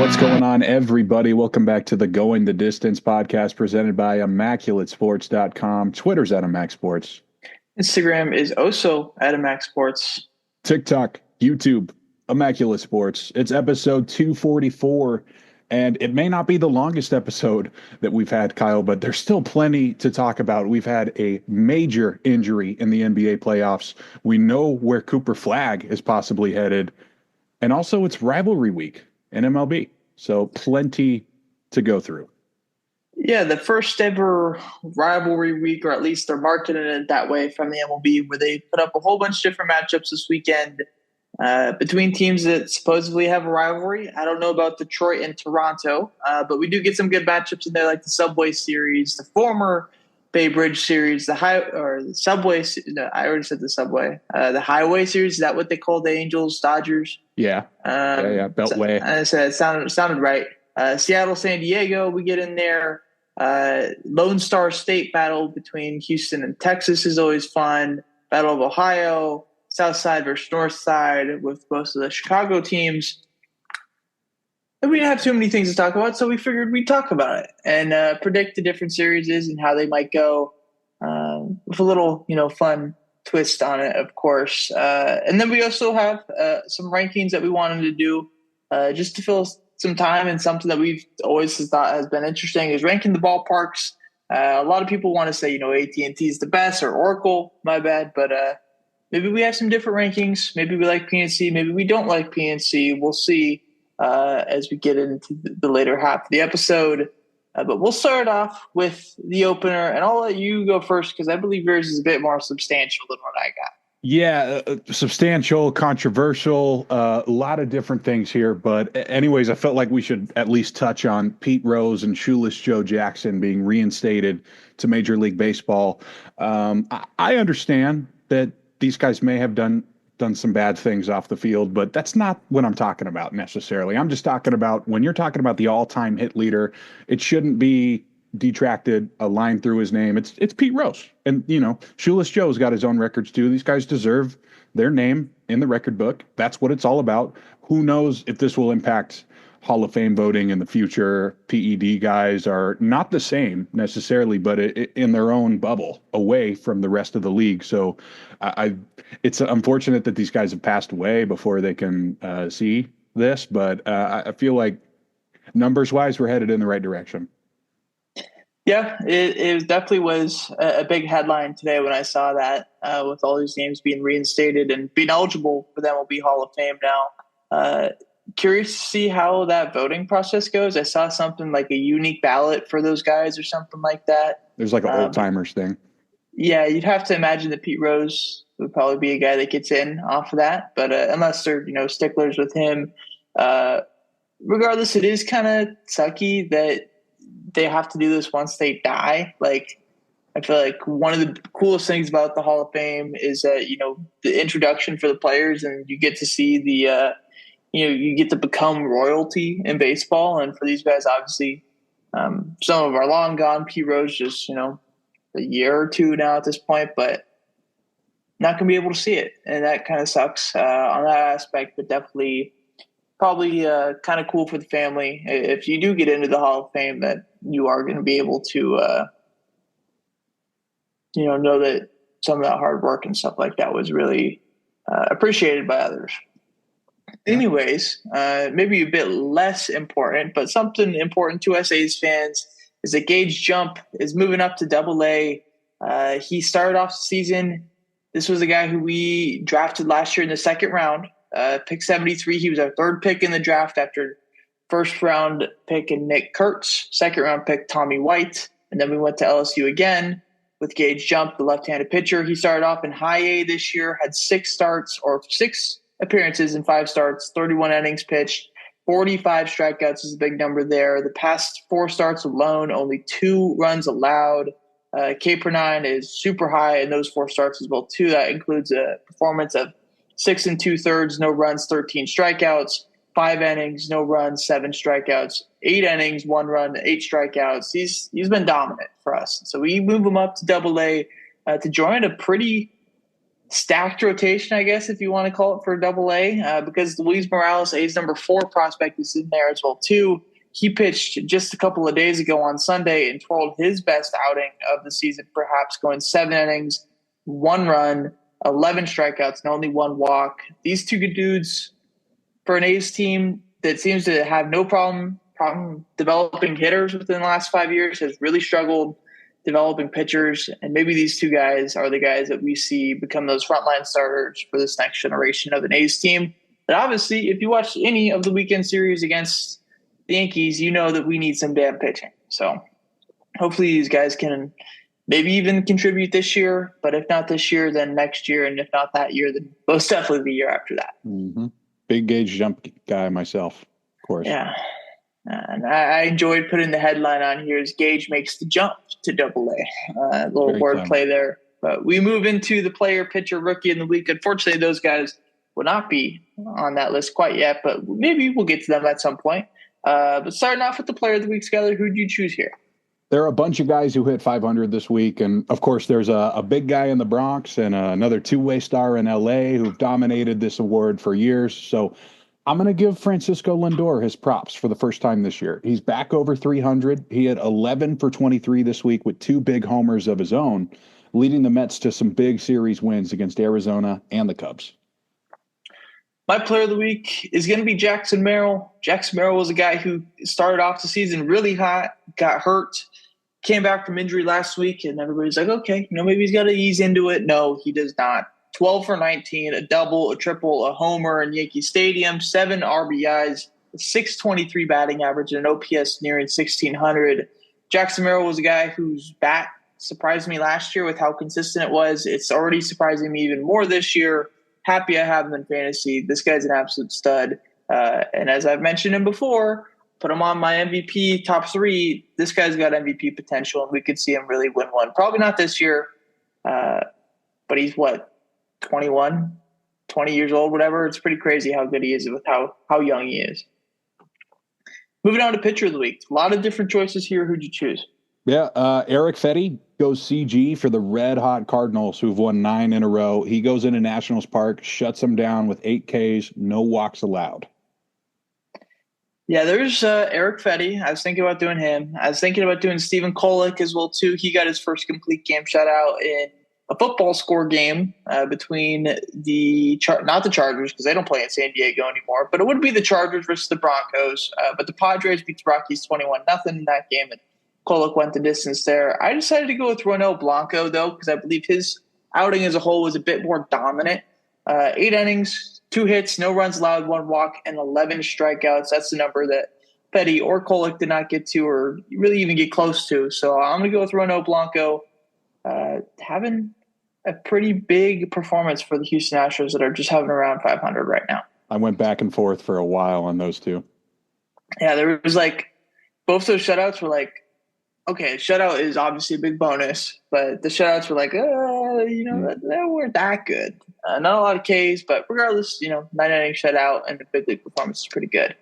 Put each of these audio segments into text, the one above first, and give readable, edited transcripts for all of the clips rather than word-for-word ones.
What's going on, everybody? Welcome back to the Going the Distance podcast presented by ImmaculateSports.com. Twitter's at ImmacSports. Instagram is also at ImmacSports. TikTok, YouTube, Immaculate Sports. It's episode 244, and it may not be the longest episode that we've had, Kyle, but there's still plenty to talk about. We've had a major injury in the NBA playoffs. We know where Cooper Flagg is possibly headed, and also it's rivalry week in MLB. So plenty to go through. Yeah, the first ever rivalry week, or at least they're marketing it that way from the MLB, where they put up a whole bunch of different matchups this weekend between teams that supposedly have a rivalry. I don't know about Detroit and Toronto, but we do get some good matchups in there, like the Subway Series, the former Bay Bridge Series, the Subway. No, I already said the Subway. The Highway Series, is that what they call the Angels, Dodgers? Yeah. Beltway. So, I said it sounded right. Seattle, San Diego, we get in there. Lone Star State battle between Houston and Texas is always fun. Battle of Ohio, South Side versus North Side with most of the Chicago teams. And we didn't have too many things to talk about, so we figured we'd talk about it and predict the different series and how they might go with a little, fun twist on it, of course. And then we also have some rankings that we wanted to do just to fill some time, and something that we've always thought has been interesting is ranking the ballparks. A lot of people want to say, AT&T is the best, or Oracle, my bad, but maybe we have some different rankings. Maybe we like PNC, maybe we don't like PNC. We'll see as we get into the later half of the episode. But we'll start off with the opener, and I'll let you go first because I believe yours is a bit more substantial than what I got. Yeah, substantial, controversial, a lot of different things here. But anyways, I felt like we should at least touch on Pete Rose and Shoeless Joe Jackson being reinstated to Major League Baseball. I understand that these guys may have done some bad things off the field, but that's not what I'm talking about necessarily. I'm just talking about when you're talking about the all-time hit leader, it shouldn't be detracted a line through his name. It's Pete Rose. And, Shoeless Joe's got his own records too. These guys deserve their name in the record book. That's what it's all about. Who knows if this will impact Hall of Fame voting in the future. PED guys are not the same necessarily, but in their own bubble away from the rest of the league. So it's unfortunate that these guys have passed away before they can see this, but I feel like numbers wise, we're headed in the right direction. Yeah, it definitely was a big headline today when I saw that with all these names being reinstated and being eligible for the MLB Hall of Fame now. Curious to see how that voting process goes. I saw something like a unique ballot for those guys or something like that. There's like an old timers thing. Yeah, you'd have to imagine that Pete Rose would probably be a guy that gets in off of that. But unless they're sticklers with him, regardless, it is kind of sucky that they have to do this once they die. Like, I feel like one of the coolest things about the Hall of Fame is that, the introduction for the players, and you get to see the, you get to become royalty in baseball. And for these guys, obviously, some of are long gone. Pete Rose just, a year or two now at this point, but not going to be able to see it. And that kind of sucks on that aspect, but definitely probably kind of cool for the family. If you do get into the Hall of Fame, that you are going to be able to, know that some of that hard work and stuff like that was really appreciated by others. Anyways, maybe a bit less important, but something important to us A's fans is that Gage Jump is moving up to Double-A. He started off the season. This was a guy who we drafted last year in the second round. Pick 73. He was our third pick in the draft after first round pick in Nick Kurtz, second round pick Tommy White, and then we went to LSU again with Gage Jump, the left-handed pitcher. He started off in high A this year, had 6 appearances in 5 starts, 31 innings pitched, 45 strikeouts is a big number there. The past 4 starts alone, only 2 runs allowed. K per 9 is super high in those 4 starts as well too. That includes a performance of 6 2/3, no runs, 13 strikeouts, 5 innings, no runs, 7 strikeouts, 8 innings, 1 run, 8 strikeouts. He's been dominant for us. So we move him up to Double-A to join a pretty stacked rotation, I guess, if you want to call it, for Double-A, because Luis Morales, A's number 4 prospect, is in there as well too. He pitched just a couple of days ago on Sunday and twirled his best outing of the season, perhaps, going 7 innings, 1 run, 11 strikeouts, and only 1 walk. These two good dudes, for an A's team that seems to have no problem developing hitters within the last 5 years, has really struggled developing pitchers. And maybe these two guys are the guys that we see become those frontline starters for this next generation of an A's team. But obviously, if you watch any of the weekend series against the Yankees, you know that we need some damn pitching. So hopefully these guys can maybe even contribute this year. But if not this year, then next year. And if not that year, then most definitely the year after that. Mm-hmm. Big gauge jump guy myself, of course. Yeah. And I enjoyed putting the headline on here as Gage makes the jump to Double-A. A little wordplay there. But we move into the player, pitcher, rookie in the week. Unfortunately, those guys will not be on that list quite yet, but maybe we'll get to them at some point. But starting off with the player of the week, Skyler, who did you choose here? There are a bunch of guys who hit 500 this week. And, of course, there's a big guy in the Bronx and another two-way star in L.A. who've dominated this award for years. So I'm going to give Francisco Lindor his props for the first time this year. He's back over 300. He had 11 for 23 this week with 2 big homers of his own, leading the Mets to some big series wins against Arizona and the Cubs. My player of the week is going to be Jackson Merrill. Jackson Merrill was a guy who started off the season really hot, got hurt, came back from injury last week, and everybody's like, okay, maybe he's got to ease into it. No, he does not. 12 for 19, a double, a triple, a homer in Yankee Stadium, 7 RBIs, a 623 batting average, and an OPS nearing 1,600. Jackson Merrill was a guy whose bat surprised me last year with how consistent it was. It's already surprising me even more this year. Happy I have him in fantasy. This guy's an absolute stud. And as I've mentioned him before, put him on my MVP top 3. This guy's got MVP potential, and we could see him really win one. Probably not this year, but he's 21, 20 years old, whatever. It's pretty crazy how good he is with how young he is. Moving on to pitcher of the week. A lot of different choices here. Who'd you choose? Yeah, Eric Fetty goes CG for the red-hot Cardinals, who've won 9 in a row. He goes into Nationals Park, shuts them down with 8 Ks, no walks allowed. Yeah, there's Eric Fetty. I was thinking about doing him. I was thinking about doing Stephen Kolek as well, too. He got his first complete game shutout in a football score game between not the Chargers, because they don't play in San Diego anymore, but it would be the Chargers versus the Broncos. But the Padres beat the Rockies 21-0 in that game, and Kolek went the distance there. I decided to go with Ronel Blanco, though, because I believe his outing as a whole was a bit more dominant. 8 innings, 2 hits, no runs allowed, 1 walk, and 11 strikeouts. That's the number that Petty or Kolek did not get to or really even get close to. So I'm going to go with Ronel Blanco, having a pretty big performance for the Houston Astros that are just having around 500 right now. I went back and forth for a while on those two. Yeah, there was both those shutouts were okay, shutout is obviously a big bonus, but the shutouts were they weren't that good. Not a lot of Ks, but regardless, 9-inning shutout and the big league performance is pretty good.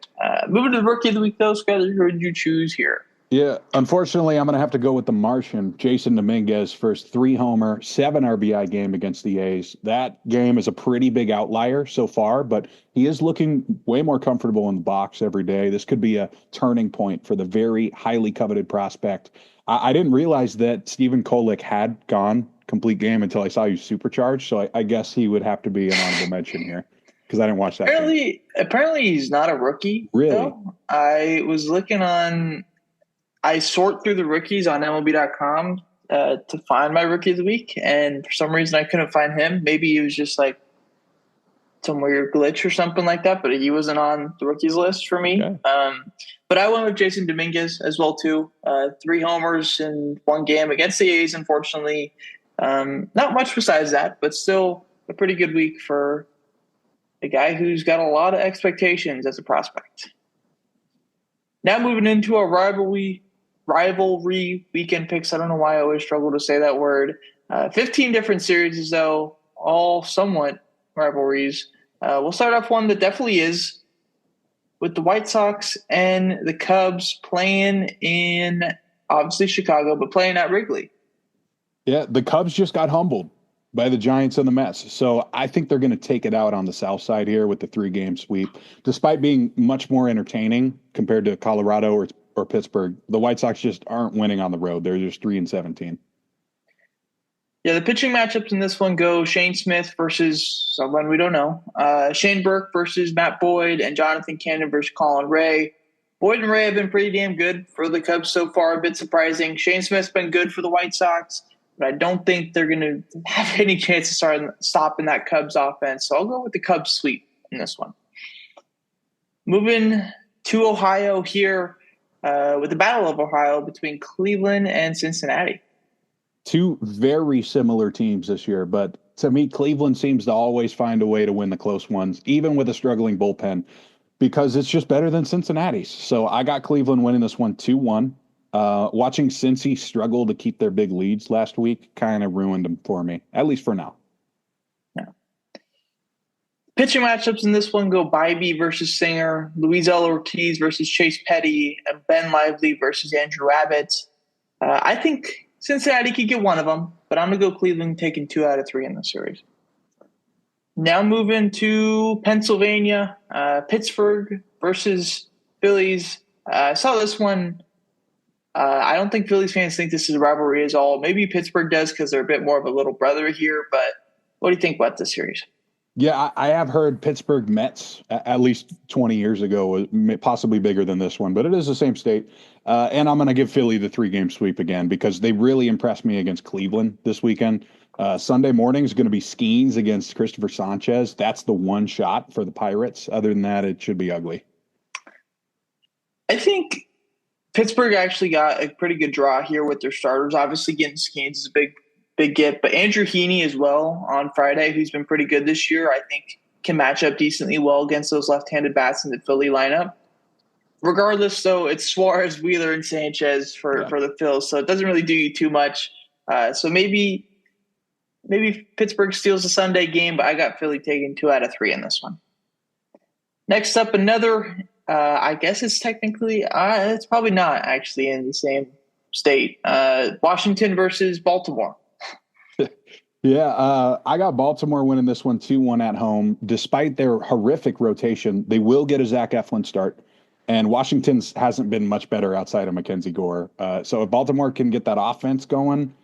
Moving to the rookie of the week, though, Skyler, who did you choose here? Yeah, unfortunately, I'm going to have to go with the Martian, Jayson Dominguez, first 3-homer, 7 RBI game against the A's. That game is a pretty big outlier so far, but he is looking way more comfortable in the box every day. This could be a turning point for the very highly coveted prospect. I didn't realize that Stephen Kolek had gone complete game until I saw you supercharged, so I guess he would have to be an honorable mention here because I didn't watch that game. Apparently he's not a rookie. Really? Though. I was looking on – I sort through the rookies on MLB.com to find my rookie of the week, and for some reason I couldn't find him. Maybe he was just some weird glitch or something like that, but he wasn't on the rookies list for me. Okay. But I went with Jayson Dominguez as well, too. 3 homers in 1 game against the A's, unfortunately. Not much besides that, but still a pretty good week for a guy who's got a lot of expectations as a prospect. Now moving into our rivalry weekend picks. I don't know why I always struggle to say that word. 15 different series, though, all somewhat rivalries. We'll start off one that definitely is, with the White Sox and the Cubs playing in, obviously, Chicago, but playing at Wrigley. Yeah, the Cubs just got humbled. by the Giants and the Mets. So I think they're going to take it out on the South side here with the 3-game sweep. Despite being much more entertaining compared to Colorado or Pittsburgh, the White Sox just aren't winning on the road. They're just 3-17. Yeah, the pitching matchups in this one go Shane Smith versus someone we don't know. Shane Burke versus Matt Boyd, and Jonathan Cannon versus Colin Ray. Boyd and Ray have been pretty damn good for the Cubs so far, a bit surprising. Shane Smith's been good for the White Sox, but I don't think they're going to have any chance to start stopping that Cubs offense. So I'll go with the Cubs sweep in this one. Moving to Ohio here with the Battle of Ohio between Cleveland and Cincinnati. Two very similar teams this year, but to me, Cleveland seems to always find a way to win the close ones, even with a struggling bullpen, because it's just better than Cincinnati's. So I got Cleveland winning this one 2-1. Watching Cincy struggle to keep their big leads last week kind of ruined them for me, at least for now. Yeah. Pitching matchups in this one go Bybee versus Singer, Luis L. Ortiz versus Chase Petty, and Ben Lively versus Andrew Abbott. I think Cincinnati could get one of them, but I'm going to go Cleveland taking 2 out of 3 in the series. Now moving to Pennsylvania, Pittsburgh versus Phillies. I saw this one. I don't think Phillies fans think this is a rivalry at all. Maybe Pittsburgh does because they're a bit more of a little brother here, but what do you think about this series? Yeah, I have heard Pittsburgh Mets at least 20 years ago was possibly bigger than this one, but it is the same state. And I'm going to give Philly the 3-game sweep again because they really impressed me against Cleveland this weekend. Sunday morning is going to be Skeens against Christopher Sanchez. That's the one shot for the Pirates. Other than that, it should be ugly. I think Pittsburgh actually got a pretty good draw here with their starters. Obviously, getting Skeens is a big get, but Andrew Heaney as well on Friday, who's been pretty good this year, I think can match up decently well against those left-handed bats in the Philly lineup. Regardless, though, it's Suarez, Wheeler, and Sanchez for the Phils, so it doesn't really do you too much. So maybe Pittsburgh steals the Sunday game, but I got Philly taking 2 out of 3 in this one. Next up, another, I guess it's technically, it's probably not actually in the same state. Washington versus Baltimore. Yeah, I got Baltimore winning this one 2-1 at home. Despite their horrific rotation, they will get a Zach Eflin start. And Washington's hasn't been much better outside of Mackenzie Gore. So if Baltimore can get that offense going,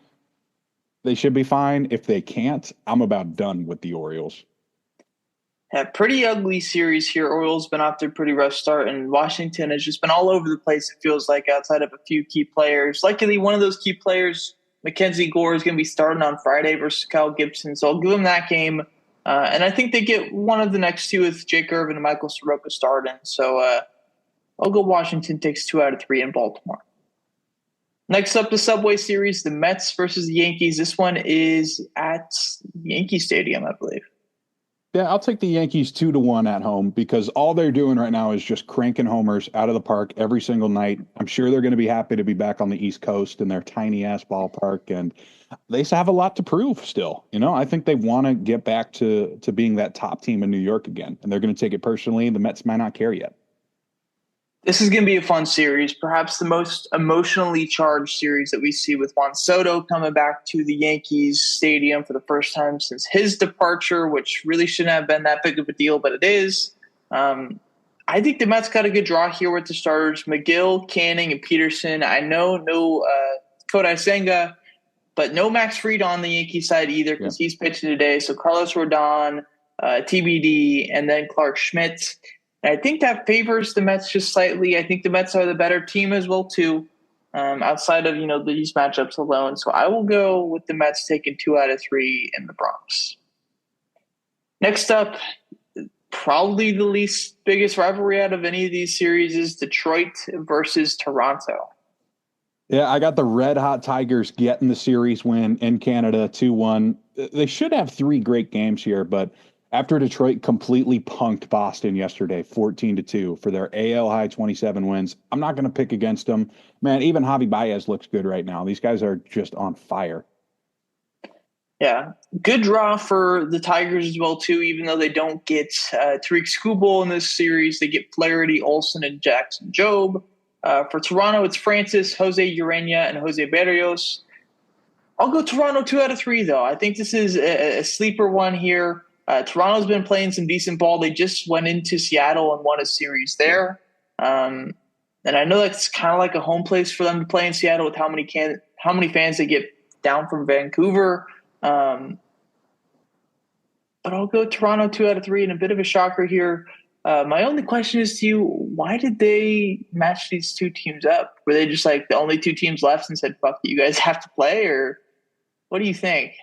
they should be fine. If they can't, I'm about done with the Orioles. Yeah, pretty ugly series here. Orioles been off to a pretty rough start, and Washington has just been all over the place, it feels like, outside of a few key players. Luckily, one of those key players, Mackenzie Gore, is going to be starting on Friday versus Kyle Gibson, so I'll give them that game. And I think they get one of the next two with Jake Irvin and Michael Soroka starting. So I'll go Washington takes 2 out of 3 in Baltimore. Next up, the Subway Series, the Mets versus the Yankees. This one is at Yankee Stadium, I believe. Yeah, I'll take the Yankees 2-1 at home because all they're doing right now is just cranking homers out of the park every single night. I'm sure they're going to be happy to be back on the East Coast in their tiny-ass ballpark, and they have a lot to prove still. You know, I think they want to get back to being that top team in New York again, and they're going to take it personally. The Mets might not care yet. This is going to be a fun series, perhaps the most emotionally charged series that we see with Juan Soto coming back to the Yankees Stadium for the first time since his departure, which really shouldn't have been that big of a deal, but it is. I think the Mets got a good draw here with the starters, McGill, Canning, and Peterson. I know no Kodai Senga, but no Max Fried on the Yankee side either because he's pitching today. So Carlos Rodon, TBD, and then Clark Schmidt. I think that favors the Mets just slightly. I think the Mets are the better team as well, too, outside of, these matchups alone. So I will go with the Mets taking 2 out of 3 in the Bronx. Next up, probably the least biggest rivalry out of any of these series is Detroit versus Toronto. Yeah, I got the Red Hot Tigers getting the series win in Canada 2-1. They should have 3 great games here, but after Detroit completely punked Boston yesterday, 14-2 for their AL high 27 wins, I'm not going to pick against them. Man, even Javi Baez looks good right now. These guys are just on fire. Yeah, good draw for the Tigers as well, too, even though they don't get Tariq Skubal in this series. They get Flaherty, Olsen, and Jackson Jobe. For Toronto, it's Francis, Jose Urena, and Jose Berrios. I'll go Toronto 2 out of 3, though. I think this is a sleeper one here. Toronto's been playing some decent ball. They just went into Seattle and won a series there. And I know that's kind of like a home place for them to play in Seattle with how many fans they get down from Vancouver. But I'll go Toronto 2 out of 3 and a bit of a shocker here. My only question is to you, why did they match these two teams up? Were they just like the only two teams left and said, fuck it, you guys have to play? Or what do you think?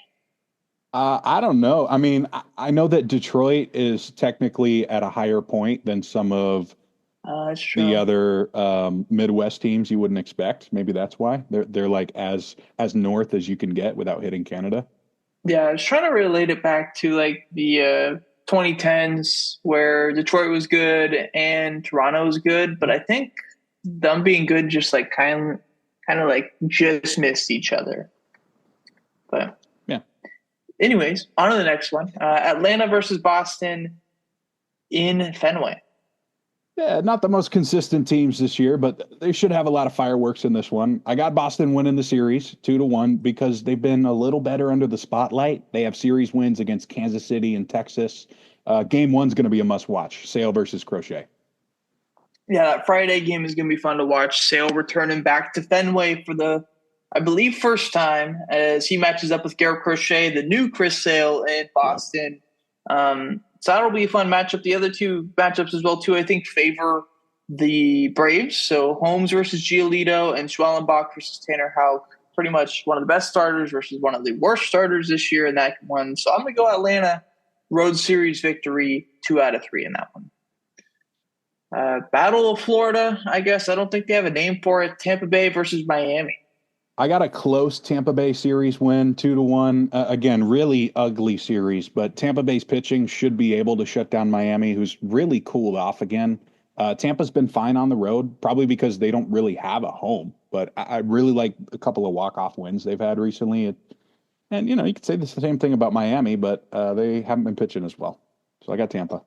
I don't know. I mean, I know that Detroit is technically at a higher point than some of That's the true. other Midwest teams you wouldn't expect. Maybe that's why they're like as north as you can get without hitting Canada. Yeah, I was trying to relate it back to like the 2010s where Detroit was good and Toronto was good, but I think them being good just like kind of like just missed each other. But Yeah. anyways, on to the next one. Atlanta versus Boston in Fenway. Yeah, not the most consistent teams this year, but they should have a lot of fireworks in this one. I got Boston winning the series 2-1 because they've been a little better under the spotlight. They have series wins against Kansas City and Texas. Game one's going to be a must watch. Sale versus Crochet. Yeah, that Friday game is going to be fun to watch. Sale returning back to Fenway for the, I believe, first time as he matches up with Garrett Crochet, the new Chris Sale in Boston. Yep. So that'll be a fun matchup. The other two matchups as well, too, I think favor the Braves. So Holmes versus Giolito and Schwellenbach versus Tanner Houck. Pretty much one of the best starters versus one of the worst starters this year in that one. So I'm going to go Atlanta road series victory 2 out of 3 in that one. Battle of Florida, I guess. I don't think they have a name for it. Tampa Bay versus Miami. I got a close Tampa Bay series win, 2-1. Again, really ugly series, but Tampa Bay's pitching should be able to shut down Miami, who's really cooled off again. Tampa's been fine on the road, probably because they don't really have a home. But I really like a couple of walk-off wins they've had recently. And, you could say the same thing about Miami, but they haven't been pitching as well. So I got Tampa.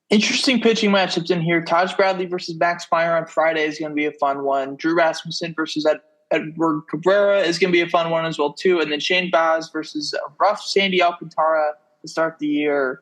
Interesting pitching matchups in here. Taj Bradley versus Max Meyer on Friday is going to be a fun one. Drew Rasmussen versus Edward Cabrera is going to be a fun one as well, too. And then Shane Baz versus rough Sandy Alcantara to start the year.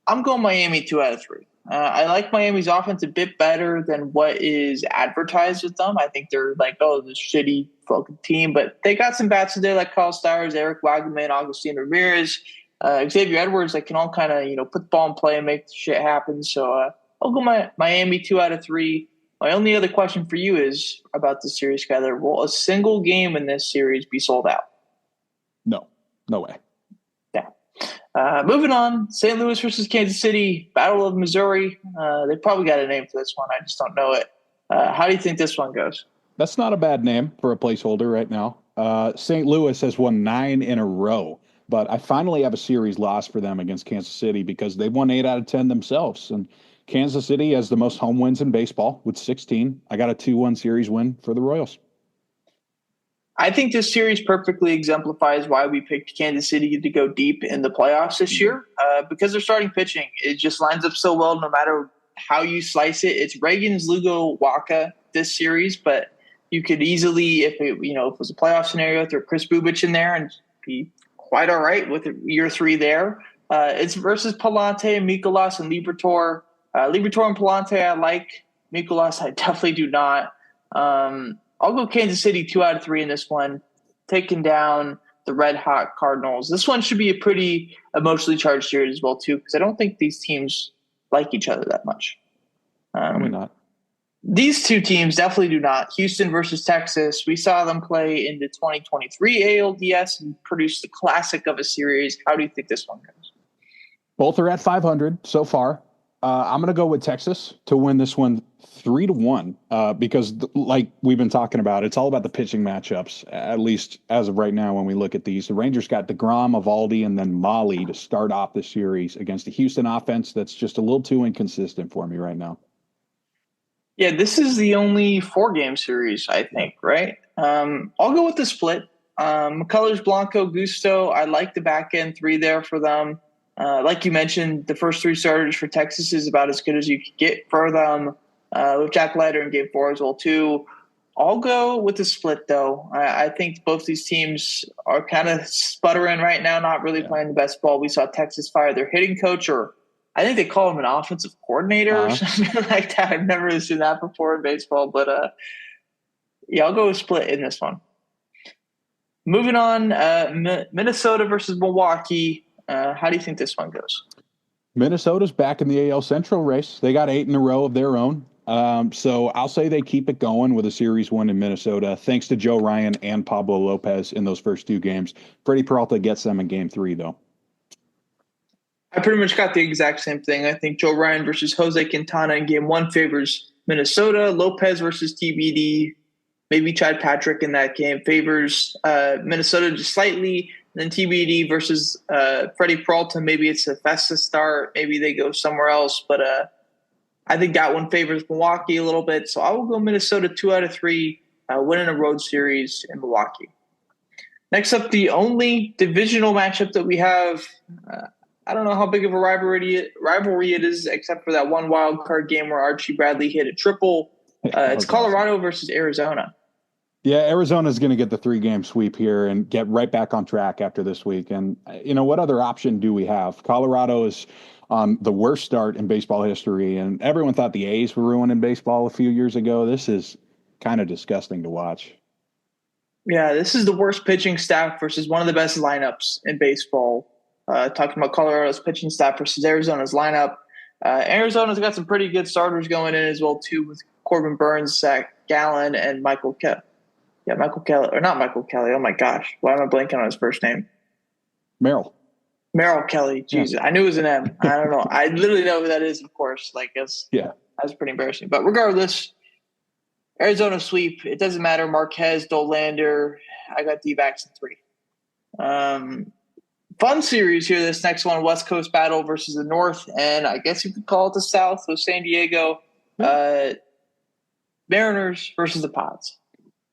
I'm going Miami 2 out of 3. I like Miami's offense a bit better than what is advertised with them. I think they're like, oh, this shitty fucking team. But they got some bats today like Carl Stowers, Eric Wagman, Augustine Ramirez, Xavier Edwards that can all kind of, put the ball in play and make shit happen. So I'll go Miami 2 out of 3. My only other question for you is about the series, Skyler. Will a single game in this series be sold out? No way. Yeah. Moving on, St. Louis versus Kansas City, Battle of Missouri. They probably got a name for this one. I just don't know it. How do you think this one goes? That's not a bad name for a placeholder right now. St. Louis has won 9 in a row. But I finally have a series loss for them against Kansas City because they've won 8 out of 10 themselves. And Kansas City has the most home wins in baseball with 16. I got a 2-1 series win for the Royals. I think this series perfectly exemplifies why we picked Kansas City to go deep in the playoffs this year because they're starting pitching. It just lines up so well no matter how you slice it. It's Reagan's Lugo Waka this series, but you could easily, if it was a playoff scenario, throw Chris Bubich in there and be quite all right with year 3 there. It's versus Palante, Mikolas, and Liberatore. Liberatore and Palante I like. Mikolas I definitely do not. I'll go Kansas City 2 out of 3 in this one, taking down the Red Hot Cardinals. This one should be a pretty emotionally charged series as well, too, because I don't think these teams like each other that much. Probably not. These two teams definitely do not. Houston versus Texas. We saw them play in the 2023 ALDS and produce the classic of a series. How do you think this one goes? Both are at 500 so far. I'm going to go with Texas to win this one 3-1 because, like we've been talking about, it's all about the pitching matchups, at least as of right now when we look at these. The Rangers got DeGrom, Eovaldi, and then Molly to start off the series against the Houston offense that's just a little too inconsistent for me right now. Yeah, this is the only 4-game series, I think, right? I'll go with the split. McCullers, Blanco, Gusto. I like the back end 3 there for them. Like you mentioned, the first 3 starters for Texas is about as good as you could get for them with Jack Leiter and Gabe Forswell, too. I'll go with the split, though. I think both these teams are kind of sputtering right now, not really Yeah. playing the best ball. We saw Texas fire their hitting coach, or I think they call him an offensive coordinator or Uh-huh. something like that. I've never really seen that before in baseball, but yeah, I'll go with split in this one. Moving on, Minnesota versus Milwaukee. How do you think this one goes? Minnesota's back in the AL Central race. They got 8 in a row of their own. So I'll say they keep it going with a series win in Minnesota, thanks to Joe Ryan and Pablo Lopez in those first 2 games. Freddie Peralta gets them in game 3, though. I pretty much got the exact same thing. I think Joe Ryan versus Jose Quintana in game 1 favors Minnesota. Lopez versus TBD, maybe Chad Patrick in that game, favors Minnesota just slightly. And then TBD versus Freddie Peralta, maybe it's a Festus start. Maybe they go somewhere else. But I think that one favors Milwaukee a little bit. So I will go Minnesota 2 out of 3, winning a road series in Milwaukee. Next up, the only divisional matchup that we have. I don't know how big of a rivalry it is, except for that one wild card game where Archie Bradley hit a triple. It's Colorado versus Arizona. Yeah, Arizona's going to get the 3-game sweep here and get right back on track after this week. And, what other option do we have? Colorado is on the worst start in baseball history, and everyone thought the A's were ruining baseball a few years ago. This is kind of disgusting to watch. Yeah, this is the worst pitching staff versus one of the best lineups in baseball. Talking about Colorado's pitching staff versus Arizona's lineup. Arizona's got some pretty good starters going in as well, too, with Corbin Burns, Zach Gallen, and Michael Kelly. Yeah, Michael Kelly. Or not Michael Kelly. Oh, my gosh. Why am I blanking on his first name? Merrill Kelly. Jesus. Yeah. I knew it was an M. I don't know. I literally know who that is, of course. That's pretty embarrassing. But regardless, Arizona sweep. It doesn't matter. Marquez, Dolander. I got D-backs in 3. Fun series here. This next one, West Coast battle versus the North, and I guess you could call it the South with San Diego. Mariners versus the Pods.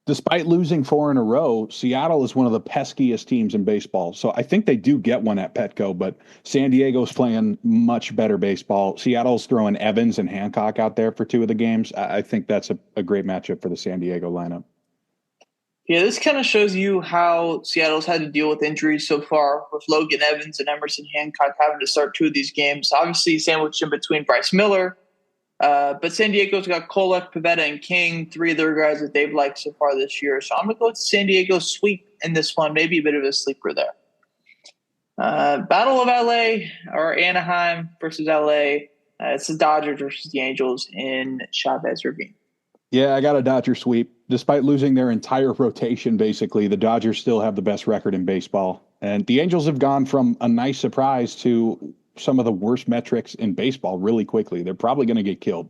Despite losing 4 in a row, Seattle is one of the peskiest teams in baseball. So I think they do get one at Petco, but San Diego's playing much better baseball. Seattle's throwing Evans and Hancock out there for 2 of the games. I think that's a great matchup for the San Diego lineup. Yeah, this kind of shows you how Seattle's had to deal with injuries so far, with Logan Evans and Emerson Hancock having to start 2 of these games. Obviously, sandwiched in between Bryce Miller. But San Diego's got Kolek, Pivetta, and King, 3 of their guys that they've liked so far this year. So I'm going to go with San Diego sweep in this one, maybe a bit of a sleeper there. Battle of LA or Anaheim versus LA. It's the Dodgers versus the Angels in Chavez Ravine. Yeah, I got a Dodger sweep. Despite losing their entire rotation, basically, the Dodgers still have the best record in baseball. And the Angels have gone from a nice surprise to some of the worst metrics in baseball really quickly. They're probably going to get killed.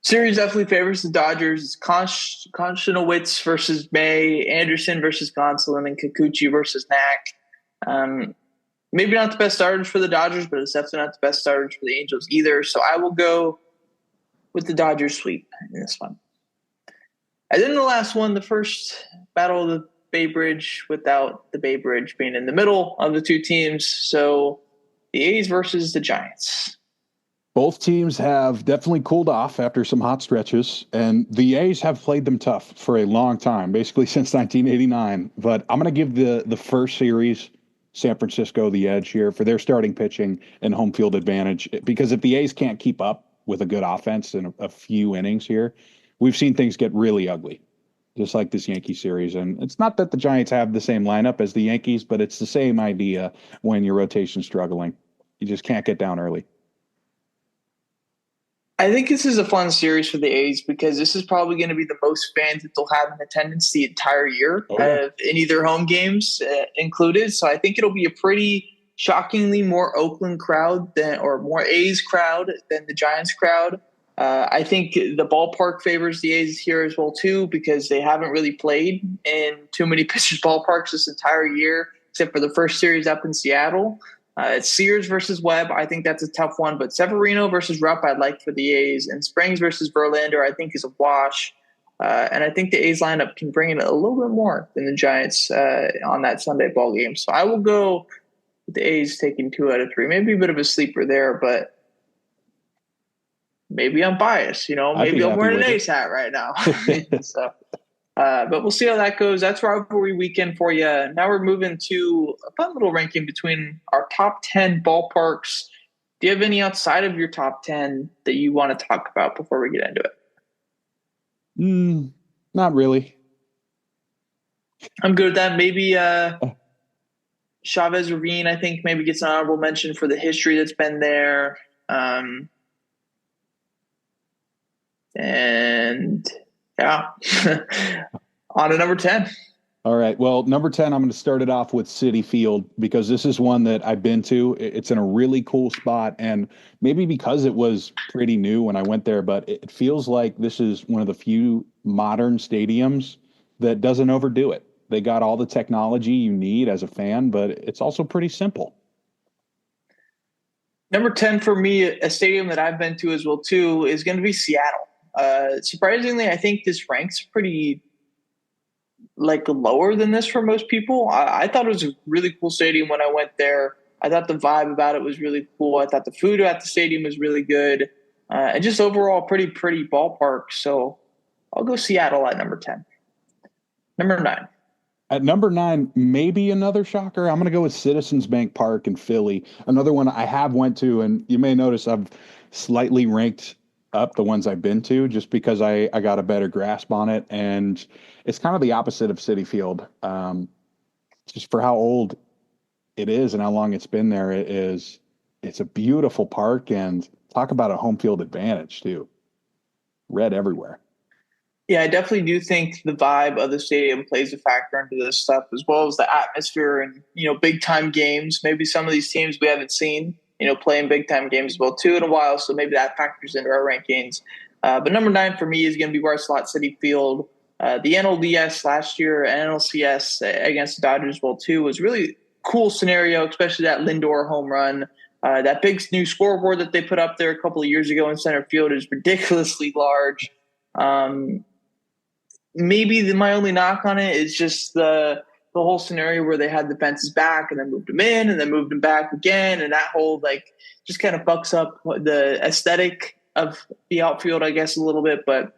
Series definitely favors the Dodgers. Konstanowitz versus May, Anderson versus Gonsolin, and Kikuchi versus Knack. Maybe not the best starters for the Dodgers, but it's definitely not the best starters for the Angels either. So I will go with the Dodgers sweep in this one. And then the last one, the first battle of the Bay Bridge without the Bay Bridge being in the middle of the 2 teams. So the A's versus the Giants. Both teams have definitely cooled off after some hot stretches, and the A's have played them tough for a long time, basically since 1989. But I'm going to give the first series San Francisco the edge here for their starting pitching and home field advantage, because if the A's can't keep up with a good offense in a few innings here, we've seen things get really ugly, just like this Yankee series. And it's not that the Giants have the same lineup as the Yankees, but it's the same idea when your rotation's struggling. You just can't get down early. I think this is a fun series for the A's because this is probably going to be the most fans that they'll have in attendance the entire year, any of their home games included. So I think it'll be a pretty shockingly more Oakland crowd or more A's crowd than the Giants crowd. I think the ballpark favors the A's here as well, too, because they haven't really played in too many pitchers' ballparks this entire year, except for the first series up in Seattle. It's Sears versus Webb. I think that's a tough one. But Severino versus Rupp I'd like for the A's. And Springs versus Verlander I think is a wash. And I think the A's lineup can bring in a little bit more than the Giants on that Sunday ball game. So I will go with the A's taking 2 out of 3. Maybe a bit of a sleeper there, but maybe I'm biased. I'd be Maybe I'm happy wearing an with A's hat right now. So, but we'll see how that goes. That's rivalry weekend for you. Now we're moving to a fun little ranking between our top 10 ballparks. Do you have any outside of your top 10 that you want to talk about before we get into it? Not really. I'm good with that. Maybe Chavez Ravine, I think, maybe gets an honorable mention for the history that's been there. And yeah, on to number 10. All right. Well, number 10, I'm going to start it off with Citi Field because this is one that I've been to. It's in a really cool spot. And maybe because it was pretty new when I went there, but it feels like this is one of the few modern stadiums that doesn't overdo it. They got all the technology you need as a fan, but it's also pretty simple. Number 10 for me, a stadium that I've been to as well, too, is going to be Seattle. Surprisingly, I think this ranks pretty lower than this for most people. I thought it was a really cool stadium when I went there. I thought the vibe about it was really cool. I thought the food at the stadium was really good. And just overall pretty ballpark. So I'll go Seattle at number 10. Number 9. At number 9, maybe another shocker. I'm going to go with Citizens Bank Park in Philly. Another one I have went to, and you may notice I've slightly ranked up the ones I've been to just because I got a better grasp on it. And it's kind of the opposite of Citi Field. Just for how old it is and how long it's been there, it's a beautiful park, and talk about a home field advantage too. Red everywhere. Yeah, I definitely do think the vibe of the stadium plays a factor into this stuff, as well as the atmosphere and, big time games. Maybe some of these teams we haven't seen, playing big time games as well too in a while. So maybe that factors into our rankings. But number 9 for me is going to be where I slot Citi Field. The NLDS last year, NLCS against the Dodgers as well too, was really cool scenario, especially that Lindor home run. That big new scoreboard that they put up there a couple of years ago in center field is ridiculously large. Maybe my only knock on it is just the whole scenario where they had the fences back and then moved them in and then moved them back again. And that whole just kind of fucks up the aesthetic of the outfield, I guess, a little bit. But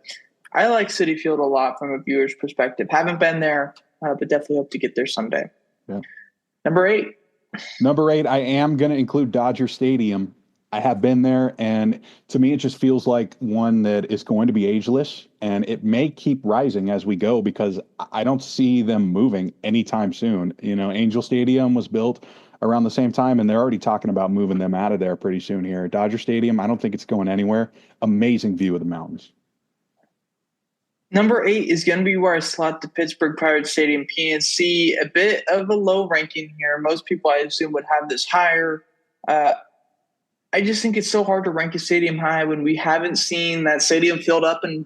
I like Citi Field a lot from a viewer's perspective. Haven't been there, but definitely hope to get there someday. Yeah. Number 8. Number 8, I am going to include Dodger Stadium. I have been there, and to me, it just feels like one that is going to be ageless, and it may keep rising as we go because I don't see them moving anytime soon. Angel Stadium was built around the same time, and they're already talking about moving them out of there pretty soon here. Dodger Stadium, I don't think it's going anywhere. Amazing view of the mountains. Number 8 is going to be where I slot the Pittsburgh Pirates Stadium, PNC. A bit of a low ranking here. Most people, I assume, would have this higher. I just think it's so hard to rank a stadium high when we haven't seen that stadium filled up and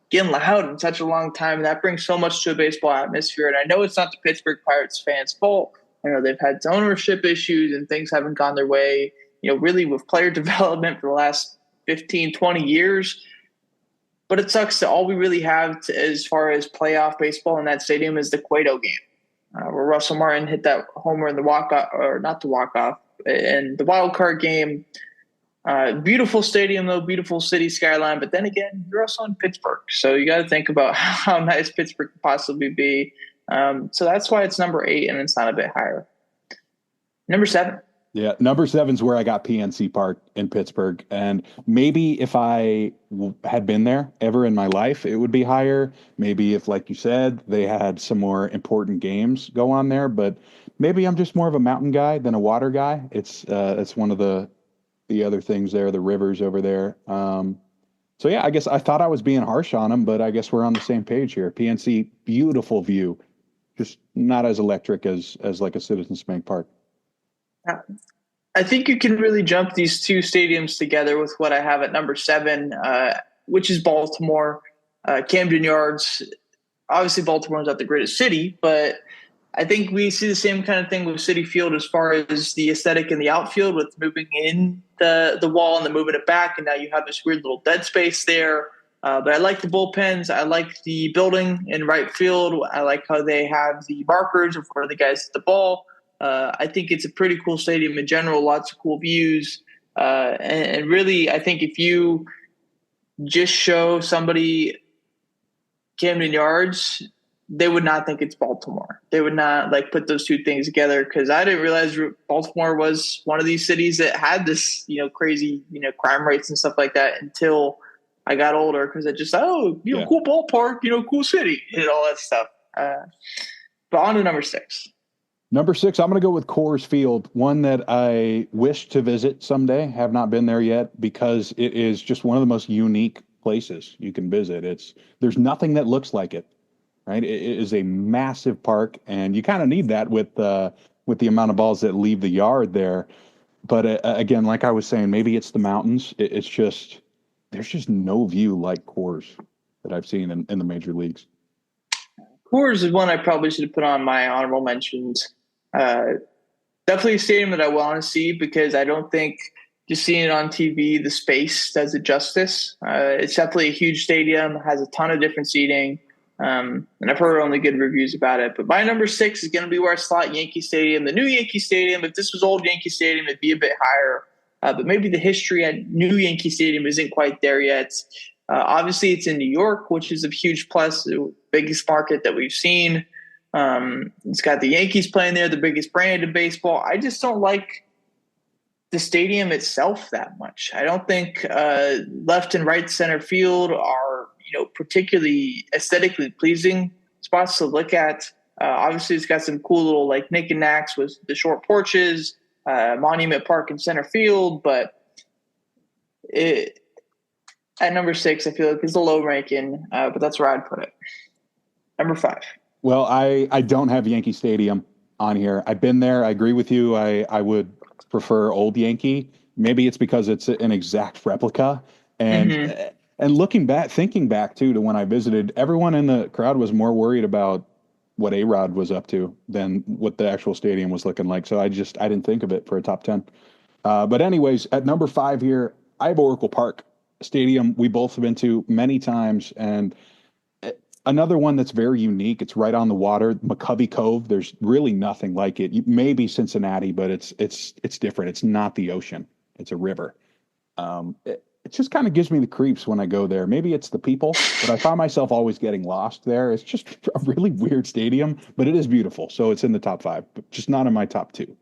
getting loud in such a long time. And that brings so much to a baseball atmosphere. And I know it's not the Pittsburgh Pirates fans' fault. I know they've had ownership issues and things haven't gone their way, really with player development for the last 15, 20 years. But it sucks that all we really have as far as playoff baseball in that stadium is the Cueto game, where Russell Martin hit that homer in the walk-off, or not the walk-off, and the wild card game. Beautiful stadium, though, beautiful city skyline. But then again, you're also in Pittsburgh. So you got to think about how nice Pittsburgh could possibly be. So that's why it's number 8 and it's not a bit higher. Number 7. Yeah, number 7's where I got PNC Park in Pittsburgh. And maybe if I had been there ever in my life, it would be higher. Maybe if, like you said, they had some more important games go on there. But maybe I'm just more of a mountain guy than a water guy. It's one of the other things there, the rivers over there. So, yeah, I guess I thought I was being harsh on them, but I guess we're on the same page here. PNC, beautiful view, just not as electric as like a Citizens Bank Park. I think you can really jump these two stadiums together with what I have at number 7, which is Baltimore, Camden Yards. Obviously, Baltimore is not the greatest city, but I think we see the same kind of thing with Citi Field as far as the aesthetic in the outfield with moving in the wall and then moving it back, and now you have this weird little dead space there. But I like the bullpens. I like the building in right field. I like how they have the markers of where the guys hit the ball. I think it's a pretty cool stadium in general, lots of cool views. And really, I think if you just show somebody Camden Yards, they would not think it's Baltimore. They would not like put those two things together, because I didn't realize Baltimore was one of these cities that had this, crazy, crime rates and stuff like that until I got older, because I just, cool ballpark, cool city and all that stuff. But on to number 6. Number 6, I'm going to go with Coors Field, one that I wish to visit someday. Have not been there yet because it is just one of the most unique places you can visit. There's nothing that looks like it, right? It is a massive park, and you kind of need that with the amount of balls that leave the yard there. But again, like I was saying, maybe it's the mountains. It's just there's just no view like Coors that I've seen in the major leagues. Coors is one I probably should have put on my honorable mentions. Definitely a stadium that I want to see, because I don't think just seeing it on TV, the space does it justice. It's definitely a huge stadium, has a ton of different seating, and I've heard only good reviews about it. But my number 6 is going to be where I slot Yankee Stadium, the new Yankee Stadium. If this was old Yankee Stadium, it'd be a bit higher. But maybe the history at new Yankee Stadium isn't quite there yet. Obviously, it's in New York, which is a huge plus, the biggest market that we've seen. It's got the Yankees playing there, the biggest brand in baseball. I just don't like the stadium itself that much. I don't think left and right center field are, particularly aesthetically pleasing spots to look at. Obviously, it's got some cool little like knickknacks with the short porches, Monument Park in center field, but at number 6, I feel like it's a low ranking, but that's where I'd put it. Number 5. Well, I don't have Yankee Stadium on here. I've been there. I agree with you. I would prefer old Yankee. Maybe it's because it's an exact replica. And thinking back too to when I visited, everyone in the crowd was more worried about what A-Rod was up to than what the actual stadium was looking like. So I didn't think of it for a top 10. But anyways, at number 5 here, I have Oracle Park Stadium. We both have been to many times, and another one that's very unique. It's right on the water, McCovey Cove. There's really nothing like it. Maybe Cincinnati, but it's different. It's not the ocean. It's a river. It just kind of gives me the creeps when I go there. Maybe it's the people, but I find myself always getting lost there. It's just a really weird stadium, but it is beautiful. So it's in the top 5, but just not in my top 2.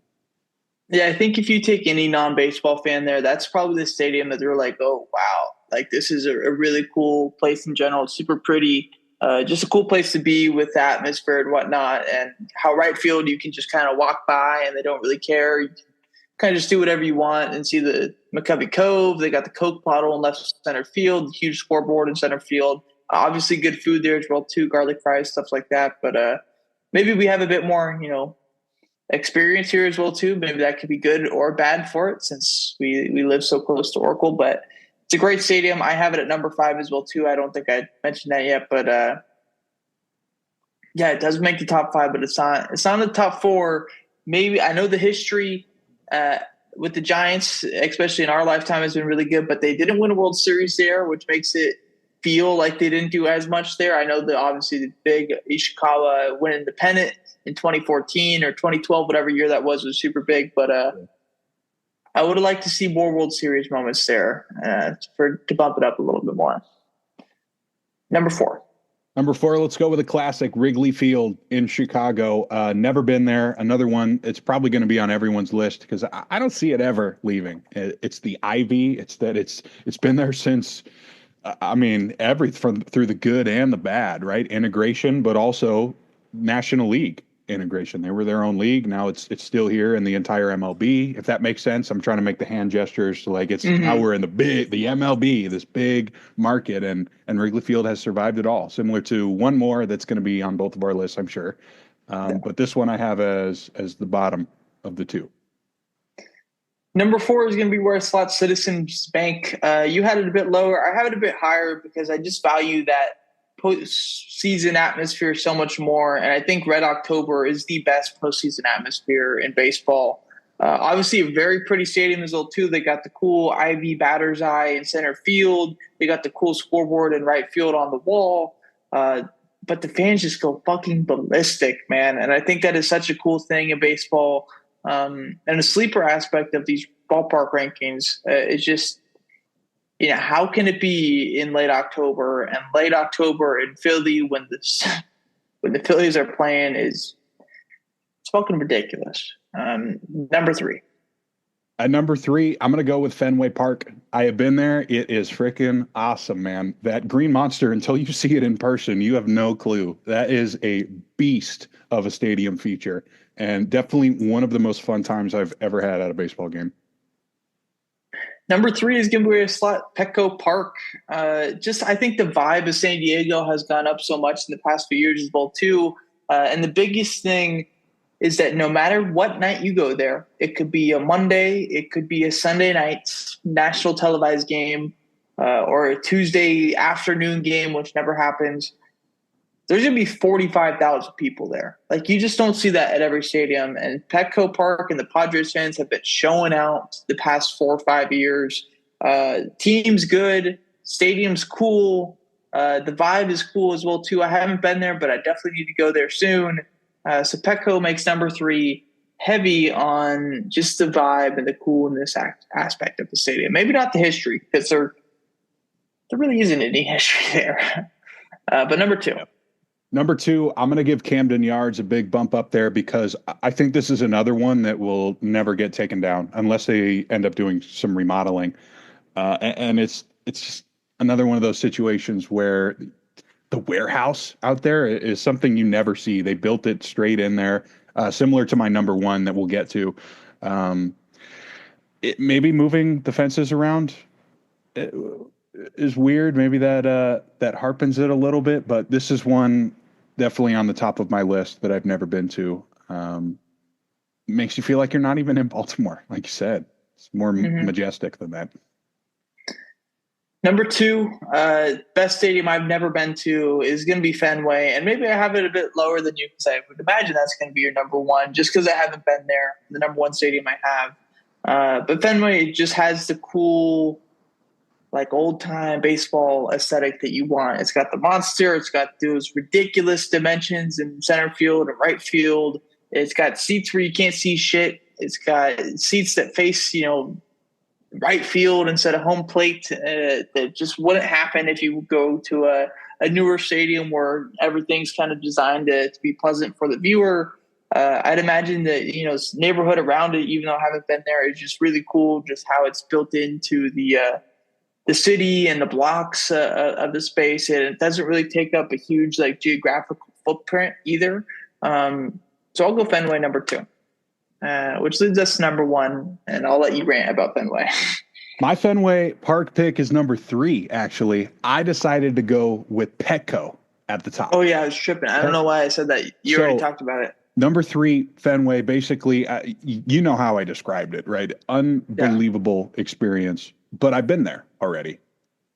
Yeah, I think if you take any non-baseball fan there, that's probably the stadium that they're like, oh, wow, like this is a really cool place in general. It's super pretty. Just a cool place to be with the atmosphere and whatnot, and how right field you can just kind of walk by and they don't really care. You can kind of just do whatever you want and see the McCovey Cove. They got the Coke bottle in left center field, the huge scoreboard in center field. Obviously good food there as well too, garlic fries, stuff like that. But maybe we have a bit more, experience here as well too. Maybe that could be good or bad for it, since we live so close to Oracle. But it's a great stadium. I have it at number 5 as well too. I don't think I mentioned that yet, but yeah, it does make the top 5, but it's not the top 4. Maybe I know the history with the Giants, especially in our lifetime, has been really good, but they didn't win a World Series there, which makes it feel like they didn't do as much there. I know that obviously the big Ishikawa winning the pennant in 2014 or 2012, whatever year that was super big, but I would have liked to see more World Series moments there to bump it up a little bit more. Number 4. Let's go with a classic, Wrigley Field in Chicago. Never been there. Another one. It's probably going to be on everyone's list because I don't see it ever leaving. It's the Ivy. It's been there since. Through the good and the bad, right? Integration, but also National League integration. They were their own league. Now it's still here in the entire MLB, if that makes sense. I'm trying to make the hand gestures to now we're in the MLB, this big market, and Wrigley Field has survived it all. Similar to one more that's going to be on both of our lists, I'm sure. But this one I have as the bottom of the 2. Number 4 is going to be where I slot Citizens Bank. You had it a bit lower. I have it a bit higher because I just value that postseason atmosphere so much more. And I think Red October is the best postseason atmosphere in baseball. Obviously, a very pretty stadium as well, too. They got the cool Ivy batter's eye in center field. They got the cool scoreboard in right field on the wall. But the fans just go fucking ballistic, man. And I think that is such a cool thing in baseball. And a sleeper aspect of these ballpark rankings. It's just, how can it be in late October in Philly when the Phillies are playing is fucking ridiculous. Number 3. At number 3, I'm going to go with Fenway Park. I have been there. It is freaking awesome, man. That green monster, until you see it in person, you have no clue. That is a beast of a stadium feature, and definitely one of the most fun times I've ever had at a baseball game. Number 3 is giving away a slot, Petco Park. I think the vibe of San Diego has gone up so much in the past few years as well, too. And the biggest thing is that no matter what night you go there, it could be a Monday, it could be a Sunday night national televised game, or a Tuesday afternoon game, which never happens. There's going to be 45,000 people there. Like, you just don't see that at every stadium. And Petco Park and the Padres fans have been showing out the past 4 or 5 years. Team's good. Stadium's cool. The vibe is cool as well, too. I haven't been there, but I definitely need to go there soon. So Petco makes number 3, heavy on just the vibe and the coolness aspect of the stadium. Maybe not the history, because there really isn't any history there. But number 2. Number 2, I'm going to give Camden Yards a big bump up there because I think this is another one that will never get taken down unless they end up doing some remodeling. And it's just another one of those situations where the warehouse out there is something you never see. They built it straight in there, similar to my number 1 that we'll get to. Maybe moving the fences around is weird. Maybe that harpens it a little bit, but this is one definitely on the top of my list that I've never been to. Makes you feel like you're not even in Baltimore. Like you said, it's more majestic than that. Number 2, best stadium I've never been to is going to be Fenway. And maybe I have it a bit lower than you, because I would imagine that's going to be your number 1, just because I haven't been there, the number 1 stadium I have. But Fenway just has the cool, like, old-time baseball aesthetic that you want. It's got the monster. It's got those ridiculous dimensions in center field and right field. It's got seats where you can't see shit. It's got seats that face, right field instead of home plate. That just wouldn't happen if you go to a newer stadium where everything's kind of designed to be pleasant for the viewer. I'd imagine that, neighborhood around it, even though I haven't been there, is just really cool, just how it's built into the city and the blocks of the space. And it doesn't really take up a huge, geographical footprint either. So I'll go Fenway number 2. Which leads us to number 1, and I'll let you rant about Fenway. My Fenway Park pick is number 3, actually. I decided to go with Petco at the top. Oh, yeah, I was tripping. I don't know why I said that. You already talked about it. Number 3, Fenway, basically, you know how I described it, right? Unbelievable experience, but I've been there already.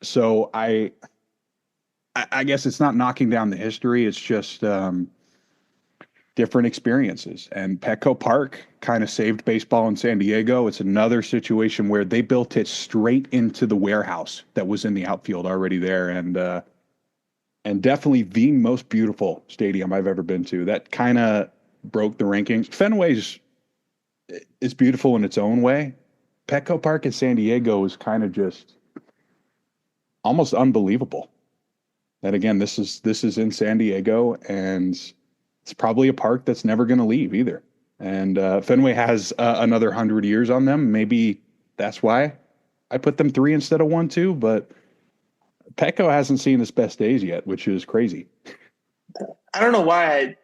So I guess it's not knocking down the history. It's just different experiences. And Petco Park kind of saved baseball in San Diego. It's another situation where they built it straight into the warehouse that was in the outfield already there. And definitely the most beautiful stadium I've ever been to. That kind of broke the rankings. Fenway's is beautiful in its own way. Petco Park in San Diego is kind of just almost unbelievable. And again, this is in San Diego, and it's probably a park that's never going to leave either. And Fenway has another 100 years on them. Maybe that's why I put them 3 instead of 1, too. But Petco hasn't seen its best days yet, which is crazy. I don't know why I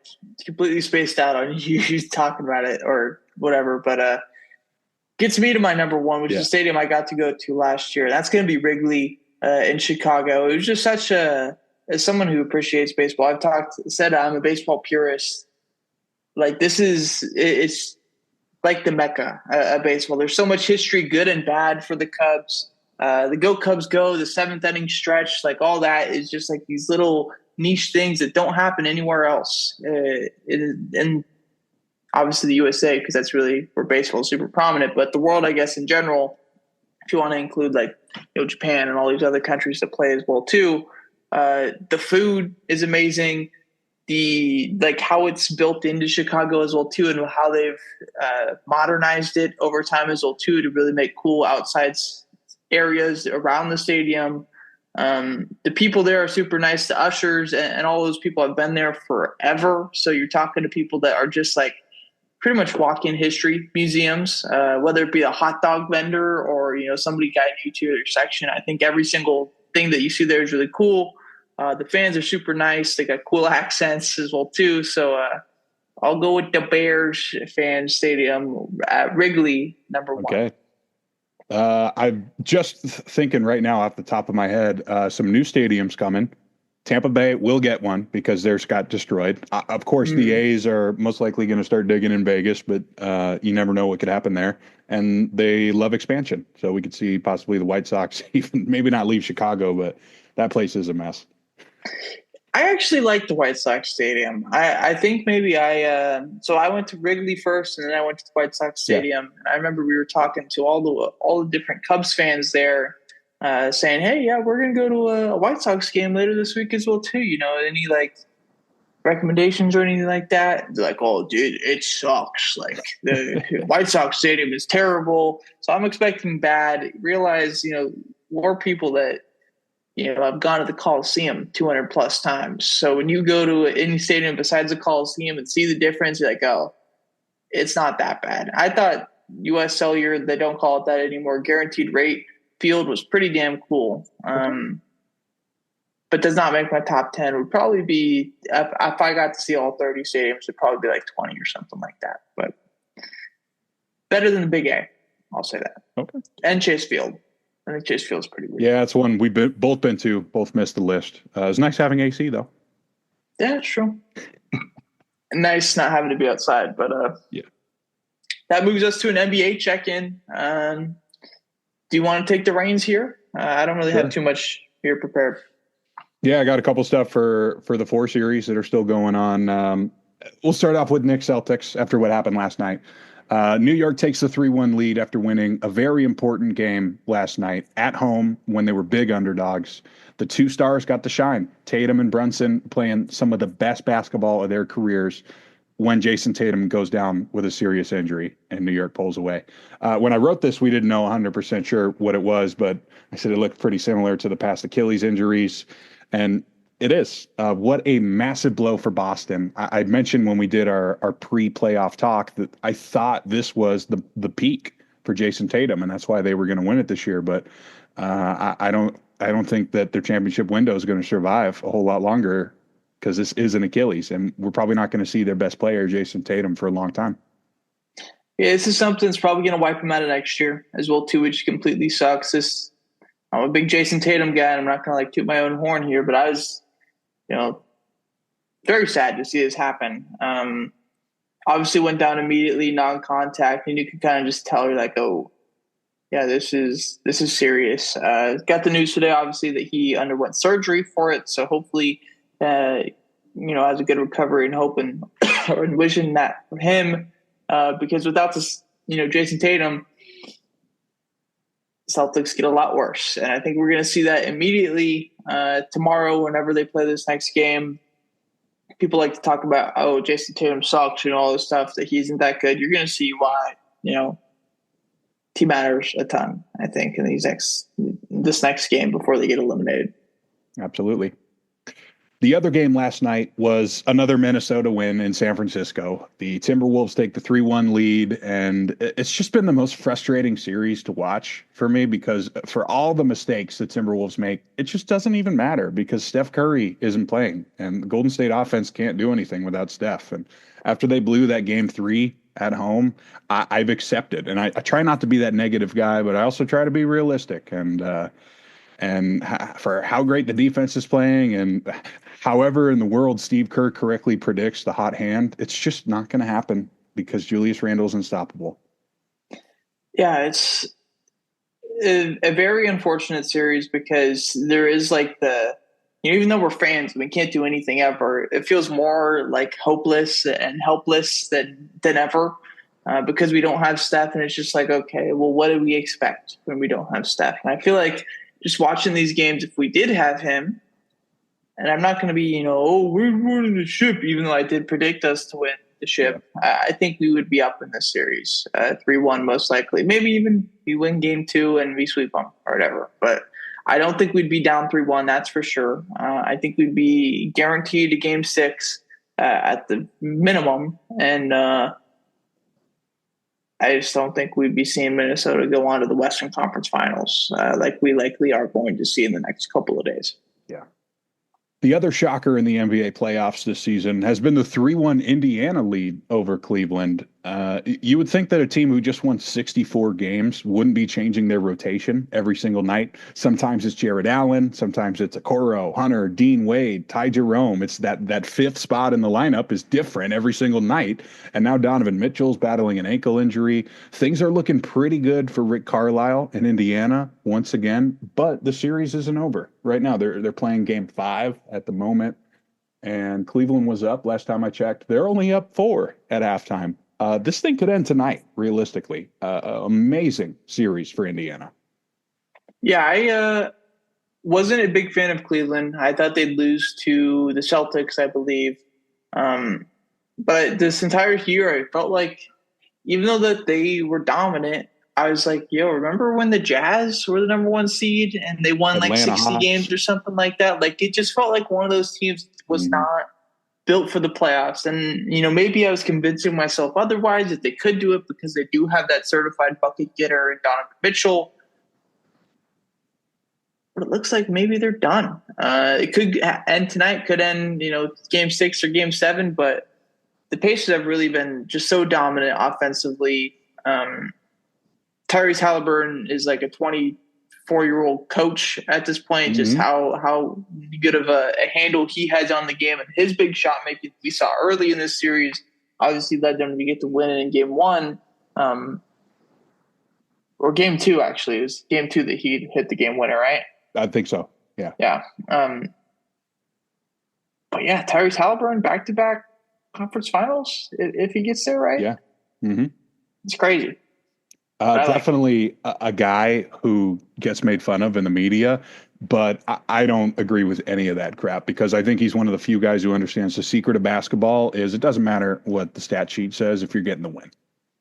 completely spaced out on you talking about it or whatever, but gets me to my number 1, which is a stadium I got to go to last year. That's going to be Wrigley in Chicago. It was just such as someone who appreciates baseball, I've said I'm a baseball purist. Like, it's like the Mecca of baseball. There's so much history, good and bad, for the Cubs. The Go Cubs Go, the 7th inning stretch, like all that is just like these little niche things that don't happen anywhere else. And obviously the USA, because that's really where baseball is super prominent, but the world, I guess, in general, if you want to include Japan and all these other countries that play as well too. The food is amazing. how it's built into Chicago as well too, and how they've modernized it over time as well too, to really make cool outside areas around the stadium. The people there are super nice. The ushers and all those people have been there forever. So you're talking to people that are just like pretty much walk-in history museums, whether it be a hot dog vendor or, somebody guiding you to your section. I think every single thing that you see there is really cool. The fans are super nice. They got cool accents as well too. So I'll go with the Bears fan stadium at Wrigley, number one. Okay. I'm just thinking right now off the top of my head, some new stadiums coming. Tampa Bay will get one because theirs got destroyed. Of course, the A's are most likely going to start digging in Vegas, but you never know what could happen there. And they love expansion. So we could see possibly the White Sox even maybe not leave Chicago, but that place is a mess. I actually like the White Sox stadium. I think maybe so I went to Wrigley first, and then I went to the White Sox stadium. Yeah. And I remember we were talking to all the different Cubs fans there, saying, "Hey, yeah, we're gonna go to a White Sox game later this week as well too. Any recommendations or anything like that?" They're like, "Oh, dude, it sucks. Like the White Sox stadium is terrible." So I'm expecting bad. Realize, more people that. I've gone to the Coliseum 200 plus times. So when you go to any stadium besides the Coliseum and see the difference, you're like, oh, it's not that bad. I thought US Cellular, they don't call it that anymore, guaranteed rate field was pretty damn cool. But does not make my top 10. Would probably be, if I got to see all 30 stadiums, it'd probably be like 20 or something like that. But better than the Big A, I'll say that. Okay. And Chase Field. I think Chase Field's pretty weird. Yeah, it's one we've both been to. Both missed the list. It's nice having AC though. Yeah, it's true. Nice not having to be outside, but yeah. That moves us to an NBA check-in. Do you want to take the reins here? I don't really have too much here prepared. Yeah, I got a couple stuff for the 4 series that are still going on. We'll start off with Knicks Celtics after what happened last night. New York takes the 3-1 lead after winning a very important game last night at home when they were big underdogs. The 2 stars got to shine. Tatum and Brunson playing some of the best basketball of their careers when Jayson Tatum goes down with a serious injury and New York pulls away. When I wrote this, we didn't know 100% sure what it was, but I said it looked pretty similar to the past Achilles injuries. And it is. What a massive blow for Boston. I mentioned when we did our pre-playoff talk that I thought this was the peak for Jayson Tatum, and that's why they were going to win it this year. But I don't think that their championship window is going to survive a whole lot longer because this is an Achilles, and we're probably not going to see their best player, Jayson Tatum, for a long time. Yeah, this is something that's probably going to wipe him out of next year as well, too, which completely sucks. I'm a big Jayson Tatum guy, and I'm not going to toot my own horn here, but I was very sad to see this happen. Obviously went down immediately, non-contact, and you could kind of just tell you're like, oh, yeah, this is serious. Got the news today, obviously, that he underwent surgery for it. So hopefully, has a good recovery and hope and or envision that for him. Because without this, Jayson Tatum, Celtics get a lot worse. And I think we're going to see that immediately tomorrow whenever they play this next game. People like to talk about, oh, Jayson Tatum sucks and all this stuff, that he isn't that good. You're going to see why, he matters a ton, I think, in this next game before they get eliminated. Absolutely. The other game last night was another Minnesota win in San Francisco. The Timberwolves take the 3-1 lead, and it's just been the most frustrating series to watch for me because for all the mistakes the Timberwolves make, it just doesn't even matter because Steph Curry isn't playing, and the Golden State offense can't do anything without Steph. And after they blew that game 3 at home, I've accepted. And I try not to be that negative guy, but I also try to be realistic. And for how great the defense is playing and however in the world Steve Kerr correctly predicts the hot hand, it's just not going to happen because Julius Randle's unstoppable. Yeah, it's a very unfortunate series because there is even though we're fans, we can't do anything ever. It feels more like hopeless and helpless than ever because we don't have Steph. And it's just like, okay, well, what do we expect when we don't have Steph? And I feel like just watching these games, if we did have him And I'm not going to be, oh, we're winning the ship, even though I did predict us to win the Yeah. ship. I think we would be up in this series, 3-1 most likely. Maybe even we win game 2 and we sweep them or whatever. But I don't think we'd be down 3-1. That's for sure. I think we'd be guaranteed a game 6 at the minimum, and I just don't think we'd be seeing Minnesota go on to the Western Conference Finals like we likely are going to see in the next couple of days. Yeah. The other shocker in the NBA playoffs this season has been the 3-1 Indiana lead over Cleveland. You would think that a team who just won 64 games wouldn't be changing their rotation every single night. Sometimes it's Jared Allen. Sometimes it's Okoro, Hunter, Dean Wade, Ty Jerome. It's that fifth spot in the lineup is different every single night. And now Donovan Mitchell's battling an ankle injury. Things are looking pretty good for Rick Carlisle in Indiana once again, but the series isn't over. Right now, they're playing game 5 at the moment, and Cleveland was up last time I checked. They're only up 4 at halftime. This thing could end tonight, realistically. Amazing series for Indiana. Yeah, I wasn't a big fan of Cleveland. I thought they'd lose to the Celtics, I believe. But this entire year, I felt like even though that they were dominant, I was like, yo, remember when the Jazz were the number 1 seed and they won Atlanta like 60 Hawks. games or something like that? Like, it just felt like one of those teams was not built for the playoffs. And, maybe I was convincing myself otherwise that they could do it because they do have that certified bucket getter in Donovan Mitchell. But it looks like maybe they're done. It could end tonight, could end, game 6 or game 7, but the Pacers have really been just so dominant offensively. Tyrese Halliburton is like a 24-year-old coach at this point. Just how good of a handle he has on the game, and his big shot making we saw early in this series obviously led them to get the win in game 1, or game 2 actually. It was game 2 that he hit the game winner, right? I think so. Yeah. Yeah. But yeah, Tyrese Halliburton back-to-back conference finals if he gets there, right? Yeah. It's crazy. Definitely a guy who gets made fun of in the media, but I don't agree with any of that crap because I think he's one of the few guys who understands the secret of basketball is it doesn't matter what the stat sheet says if you're getting the win.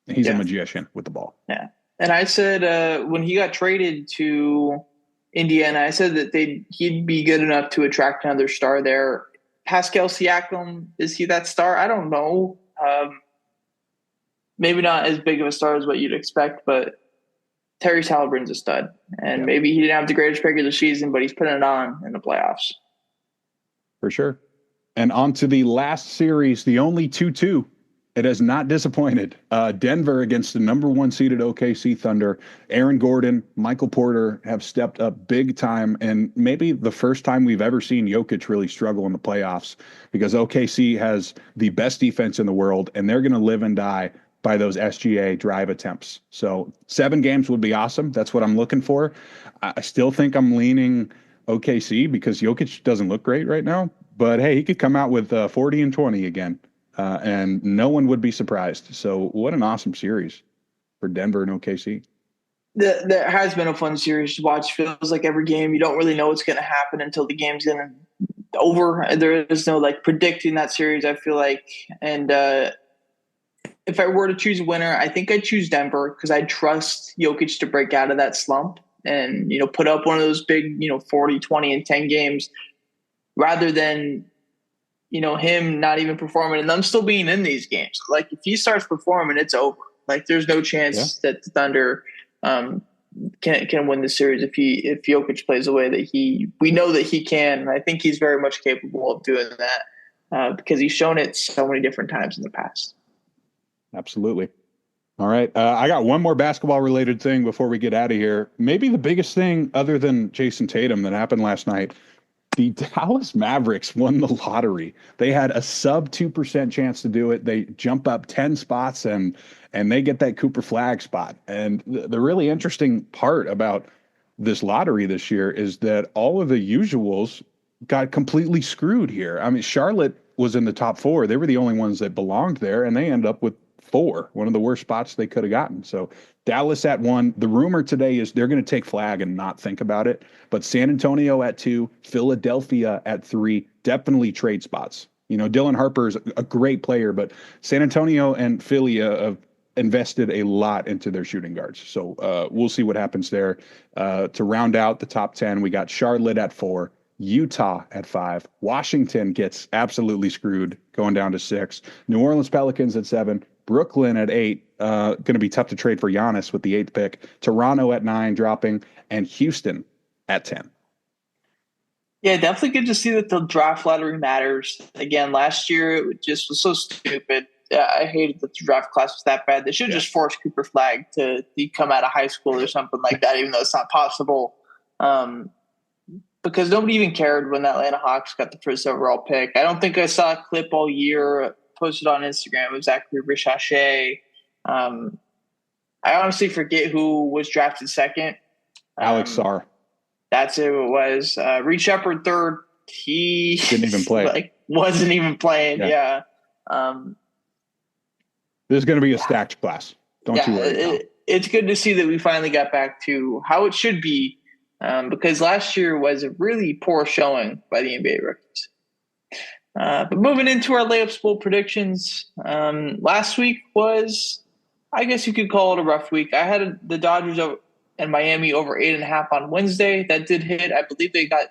He's a magician with the ball. Yeah. And I said when he got traded to Indiana, I said that he'd be good enough to attract another star there. Pascal Siakam, is he that star? I don't know. Maybe not as big of a star as what you'd expect, but Tyrese Halliburton's a stud. And maybe he didn't have the greatest regular season, but he's putting it on in the playoffs. For sure. And on to the last series, the only 2-2. It has not disappointed. Denver against the number 1 seeded OKC Thunder. Aaron Gordon, Michael Porter have stepped up big time, and maybe the first time we've ever seen Jokic really struggle in the playoffs because OKC has the best defense in the world, and they're going to live and die by those SGA drive attempts. So 7 games would be awesome. That's what I'm looking for. I still think I'm leaning OKC because Jokic doesn't look great right now, but hey, he could come out with 40 and 20 again. And no one would be surprised. So what an awesome series for Denver and OKC. There has been a fun series to watch. Feels like every game, you don't really know what's going to happen until the game's over. There is no predicting that series, I feel like. And if I were to choose a winner, I think I'd choose Denver because I trust Jokic to break out of that slump and, put up one of those big, 40, 20, and 10 games rather than him not even performing and them still being in these games. Like if he starts performing, it's over. Like there's no chance that the Thunder can win the series if Jokic plays the way that we know that he can. And I think he's very much capable of doing that because he's shown it so many different times in the past. Absolutely. All right. I got one more basketball related thing before we get out of here. Maybe the biggest thing other than Jayson Tatum that happened last night. The Dallas Mavericks won the lottery. They had a sub 2% chance to do it. They jump up 10 spots and they get that Cooper Flag spot. And the really interesting part about this lottery this year is that all of the usuals got completely screwed here. I mean, Charlotte was in the top 4. They were the only ones that belonged there, and they end up with 4, one of the worst spots they could have gotten. So Dallas at 1. The rumor today is they're going to take flag and not think about it. But San Antonio at 2, Philadelphia at 3, definitely trade spots. Dylan Harper is a great player, but San Antonio and Philly have invested a lot into their shooting guards. So we'll see what happens there. To round out the top 10, we got Charlotte at 4, Utah at 5, Washington gets absolutely screwed going down to 6, New Orleans Pelicans at 7, Brooklyn at 8, going to be tough to trade for Giannis with the 8th pick, Toronto at 9 dropping, and Houston at 10. Yeah, definitely good to see that the draft lottery matters. Again, last year it just was so stupid. I hated that the draft class was that bad. They should have just forced Cooper Flag to come out of high school or something like that, even though it's not possible. Because nobody even cared when the Atlanta Hawks got the first overall pick. I don't think I saw a clip all year posted on Instagram of Zachary Richachet. I honestly forget who was drafted second. Alex Sarr. That's who it was. Reed Shepard third. He didn't even play. Wasn't even playing. Yeah. This is going to be a stacked class. Don't you worry. It's good to see that we finally got back to how it should be, because last year was a really poor showing by the NBA rookies. But moving into our layups bowl predictions, last week was, I guess you could call it a rough week. I had the Dodgers and Miami over 8.5 on Wednesday. That did hit. I believe they got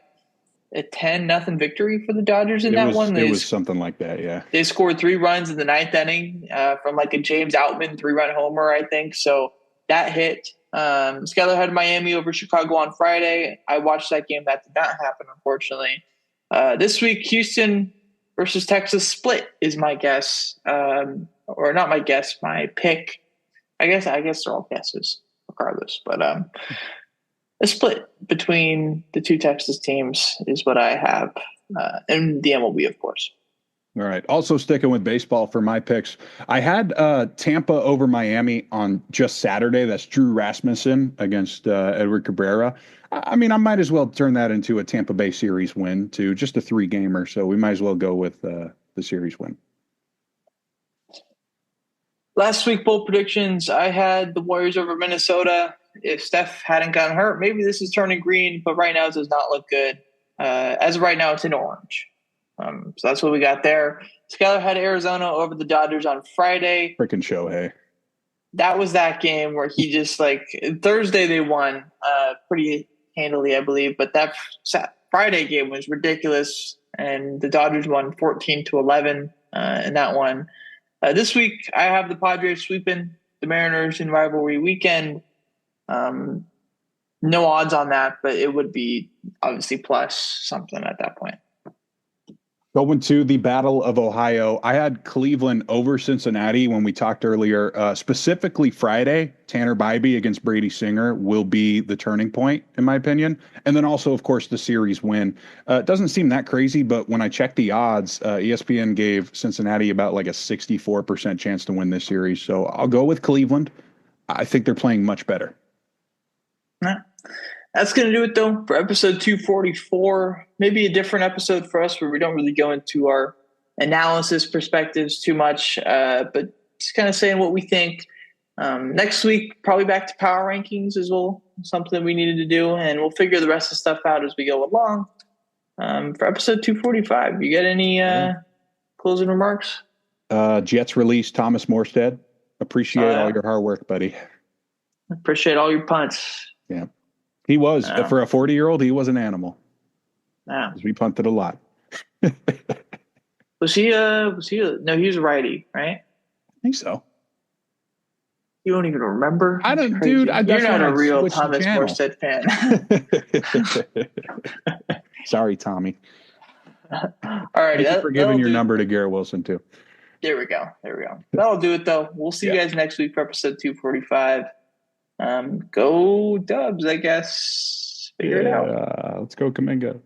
a 10-0 victory for the Dodgers in that one. It was something like that, yeah. They scored 3 runs in the 9th inning from like a James Outman 3-run homer, I think. So that hit. Skyler had Miami over Chicago on Friday. I watched that game. That did not happen, unfortunately. This week, Houston versus Texas split is my guess. Or not my guess, my pick. I guess they're all guesses regardless. But a split between the 2 Texas teams is what I have. And the MLB, of course. All right. Also sticking with baseball for my picks. I had Tampa over Miami on just Saturday. That's Drew Rasmussen against Edward Cabrera. I mean, I might as well turn that into a Tampa Bay series win too. Just a 3-gamer. So we might as well go with the series win. Last week, bowl predictions. I had the Warriors over Minnesota. If Steph hadn't gotten hurt, maybe this is turning green, but right now it does not look good. As of right now, it's in orange. So that's what we got there. Skyler had Arizona over the Dodgers on Friday. Freaking Shohei. That was that game where he just Thursday they won pretty handily, I believe. But that Friday game was ridiculous. And the Dodgers won 14-11 in that one. This week I have the Padres sweeping the Mariners in rivalry weekend. No odds on that, but it would be obviously plus something at that point. Going to the Battle of Ohio, I had Cleveland over Cincinnati when we talked earlier. Specifically Friday, Tanner Bybee against Brady Singer will be the turning point, in my opinion. And then also, of course, the series win. It doesn't seem that crazy, but when I checked the odds, ESPN gave Cincinnati about like a 64% chance to win this series. So I'll go with Cleveland. I think they're playing much better. That's going to do it, though, for episode 244. Maybe a different episode for us where we don't really go into our analysis perspectives too much, but just kind of saying what we think. Next week, probably back to power rankings as well, something we needed to do, and we'll figure the rest of the stuff out as we go along. For episode 245, you got any closing remarks? Jets release Thomas Morstead. Appreciate all your hard work, buddy. Appreciate all your punts. Yeah. He was, for a 40-year-old, he was an animal. Yeah. We punted a lot. Was he no, he was a righty, right? I think so. You don't even remember? I don't, dude. You're not a real Thomas Morstead fan. Sorry, Tommy. All right. Thank you for giving your number to Garrett Wilson, too. There we go. That'll do it, though. We'll see you guys next week for episode 245. Go Dubs, I guess. Figure it out. Let's go Kuminga.